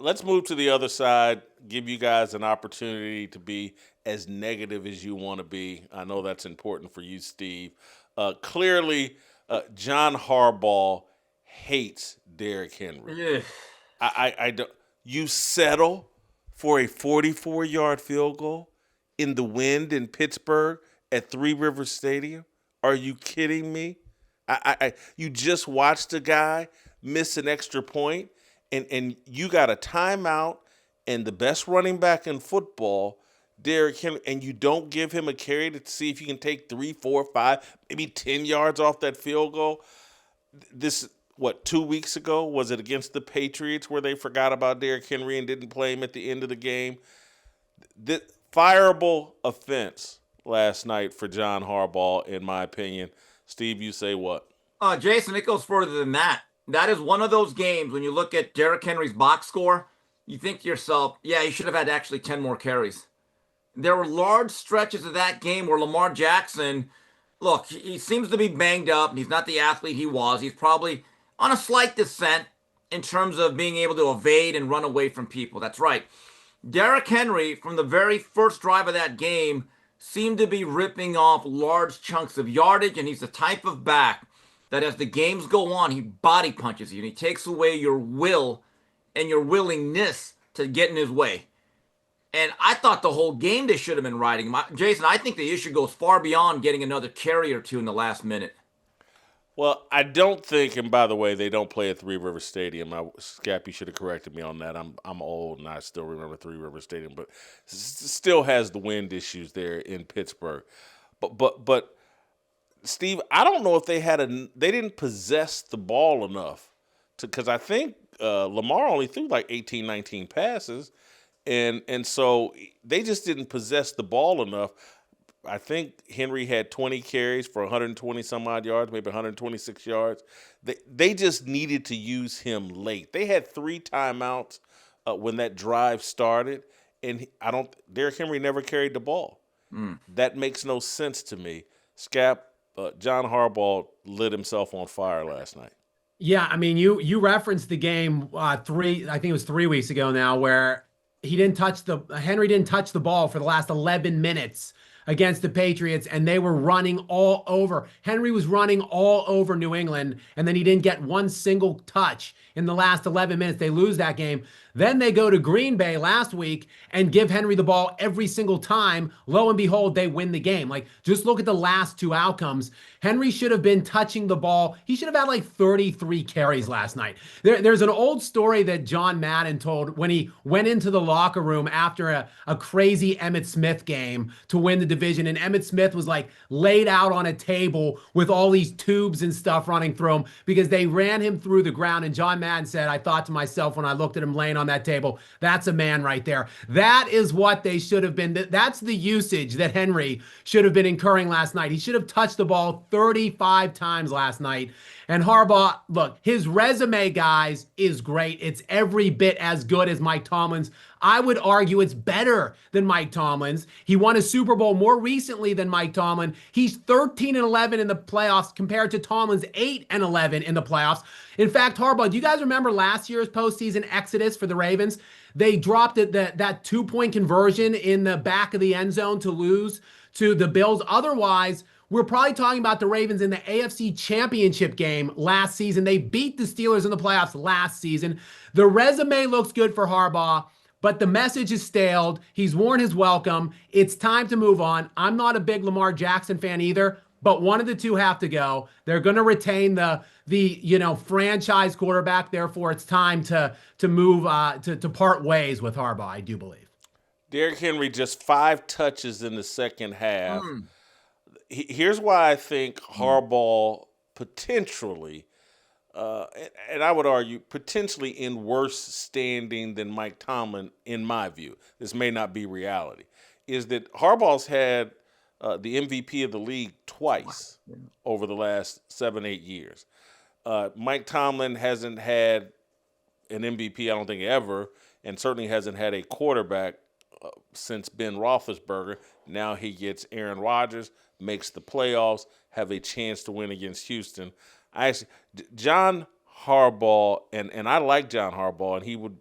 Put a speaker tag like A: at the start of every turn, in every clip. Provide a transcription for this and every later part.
A: let's move to the other side. Give you guys an opportunity to be as negative as you want to be. I know that's important for you, Steve. Clearly, John Harbaugh hates Derrick Henry.
B: Ugh.
A: I don't. You settle for a 44-yard field goal in the wind in Pittsburgh at Three Rivers Stadium? Are you kidding me? You just watched a guy miss an extra point, and you got a timeout and the best running back in football, Derrick Henry, and you don't give him a carry to see if you can take 3, 4, 5, maybe 10 yards off that field goal. This, what, 2 weeks ago? Was it against the Patriots where they forgot about Derrick Henry and didn't play him at the end of the game? The fireable offense last night for John Harbaugh, in my opinion. Steve, you say what?
B: Jason, it goes further than that. That is one of those games when you look at Derrick Henry's box score, you think to yourself, yeah, he should have had actually 10 more carries. There were large stretches of that game where Lamar Jackson, look, he seems to be banged up and he's not the athlete he was. He's probably on a slight descent in terms of being able to evade and run away from people. That's right. Derrick Henry, from the very first drive of that game, seemed to be ripping off large chunks of yardage, and he's the type of back that as the games go on, he body punches you and he takes away your will and your willingness to get in his way. And I thought the whole game they should have been riding. Jason, I think the issue goes far beyond getting another carry or two in the last minute.
A: Well, I don't think, and by the way, they don't play at Three River Stadium. Scap, you should have corrected me on that. I'm old and I still remember Three River Stadium, but still has the wind issues there in Pittsburgh. But Steve, I don't know if they didn't possess the ball enough to, because I think Lamar only threw like 18, 19 passes, and so they just didn't possess the ball enough. I think Henry had 20 carries for 120 some odd yards, maybe 126 yards. They just needed to use him late. They had 3 timeouts when that drive started, and Derrick Henry never carried the ball. That makes no sense to me. Scap, John Harbaugh lit himself on fire last night.
C: Yeah, I mean, you referenced the game I think it was 3 weeks ago now, where Henry didn't touch the ball for the last 11 minutes against the Patriots, and they were running all over. Henry was running all over New England, and then he didn't get one single touch in the last 11 minutes. They lose that game. Then they go to Green Bay last week and give Henry the ball every single time. Lo and behold, they win the game. Like, just look at the last 2 outcomes. Henry should have been touching the ball. He should have had like 33 carries last night. There's an old story that John Madden told when he went into the locker room after a crazy Emmitt Smith game to win the division. And Emmitt Smith was like laid out on a table with all these tubes and stuff running through him because they ran him through the ground. And John Madden said, I thought to myself when I looked at him laying on that table, that's a man right there. That is what they should have been. That's the usage that Henry should have been incurring last night. He should have touched the ball 35 times last night. And Harbaugh, look, his resume, guys, is great. It's every bit as good as Mike Tomlin's. I would argue it's better than Mike Tomlin's. He won a Super Bowl more recently than Mike Tomlin. He's 13-11 in the playoffs compared to Tomlin's 8-11 in the playoffs. In fact, Harbaugh, do you guys remember last year's postseason exodus for the Ravens? They dropped that 2-point conversion in the back of the end zone to lose to the Bills. Otherwise, we're probably talking about the Ravens in the AFC Championship game last season. They beat the Steelers in the playoffs last season. The resume looks good for Harbaugh, but the message is staled. He's worn his welcome. It's time to move on. I'm not a big Lamar Jackson fan either, but one of the two have to go. They're going to retain the franchise quarterback. Therefore, it's time to move to part ways with Harbaugh, I do believe.
A: Derrick Henry just 5 touches in the second half. Here's why I think Harbaugh potentially, and I would argue potentially in worse standing than Mike Tomlin, in my view. This may not be reality. Is that Harbaugh's had the MVP of the league twice over the last 7-8 years. Mike Tomlin hasn't had an MVP, I don't think, ever, and certainly hasn't had a quarterback since Ben Roethlisberger. Now he gets Aaron Rodgers, makes the playoffs, have a chance to win against Houston. John Harbaugh, and I like John Harbaugh, and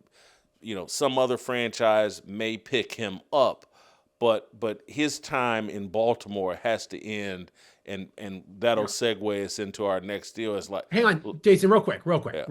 A: some other franchise may pick him up, but his time in Baltimore has to end, and that'll segue us into our next deal. It's like,
C: Hang on, Jason, real quick.
A: yeah.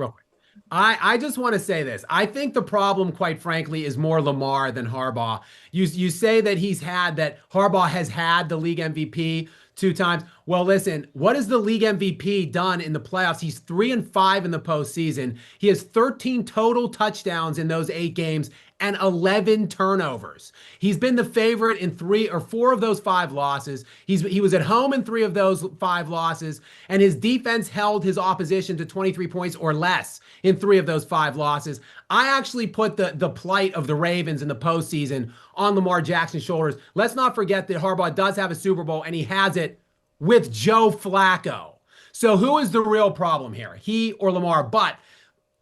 C: I just want to say this. I think the problem, quite frankly, is more Lamar than Harbaugh. You say that Harbaugh has had the league MVP 2 times. Well, listen, what has the league MVP done in the playoffs? He's 3-5 in the postseason. He has 13 total touchdowns in those 8 games and 11 turnovers. He's been the favorite in 3 or 4 of those 5 losses. He was at home in 3 of those 5 losses, and his defense held his opposition to 23 points or less in 3 of those 5 losses. I actually put the plight of the Ravens in the postseason on Lamar Jackson's shoulders. Let's not forget that Harbaugh does have a Super Bowl, and he has it with Joe Flacco. So who is the real problem here? He or Lamar? But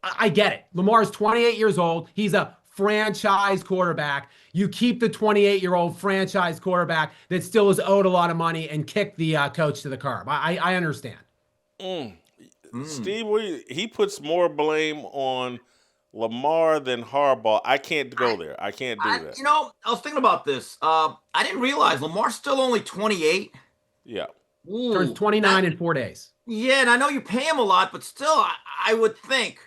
C: I get it. Lamar's 28 years old. He's a franchise quarterback. You keep the 28-year-old franchise quarterback that still is owed a lot of money and kick the coach to the curb. I understand.
A: Steve, he puts more blame on Lamar than Harbaugh. I can't go there. I can't do that.
B: I was thinking about this. I didn't realize Lamar's still only 28.
A: Yeah.
B: Ooh,
C: Turns 29 in 4 days.
B: Yeah, and I know you pay him a lot, but still, I would think.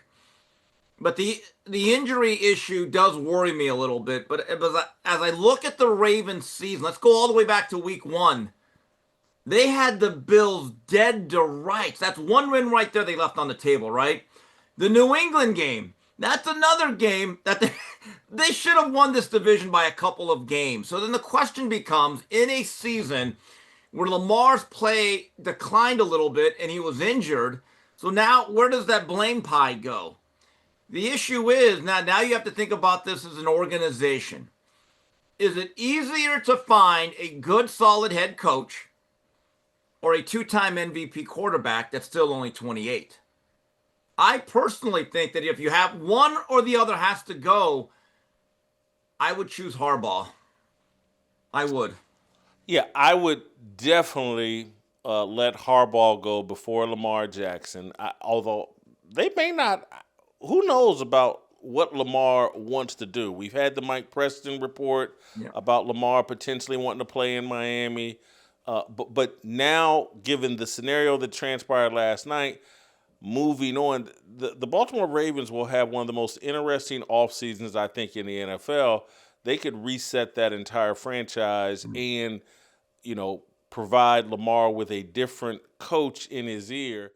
B: But the injury issue does worry me a little bit. But as I look at the Ravens season, let's go all the way back to week 1. They had the Bills dead to rights. That's 1 win right there they left on the table, right? The New England game, that's another game that they should have won this division by a couple of games. So then the question becomes, in a season where Lamar's play declined a little bit and he was injured, so now where does that blame pie go? The issue is, now you have to think about this as an organization. Is it easier to find a good, solid head coach or a 2-time MVP quarterback that's still only 28? I personally think that if you have one or the other has to go, I would choose Harbaugh. I would.
A: Yeah, I would definitely let Harbaugh go before Lamar Jackson. Although they may not. Who knows about what Lamar wants to do? We've had the Mike Preston report about Lamar potentially wanting to play in Miami. But now, given the scenario that transpired last night, moving on, the Baltimore Ravens will have one of the most interesting off seasons, I think, in the NFL. They could reset that entire franchise and, provide Lamar with a different coach in his ear.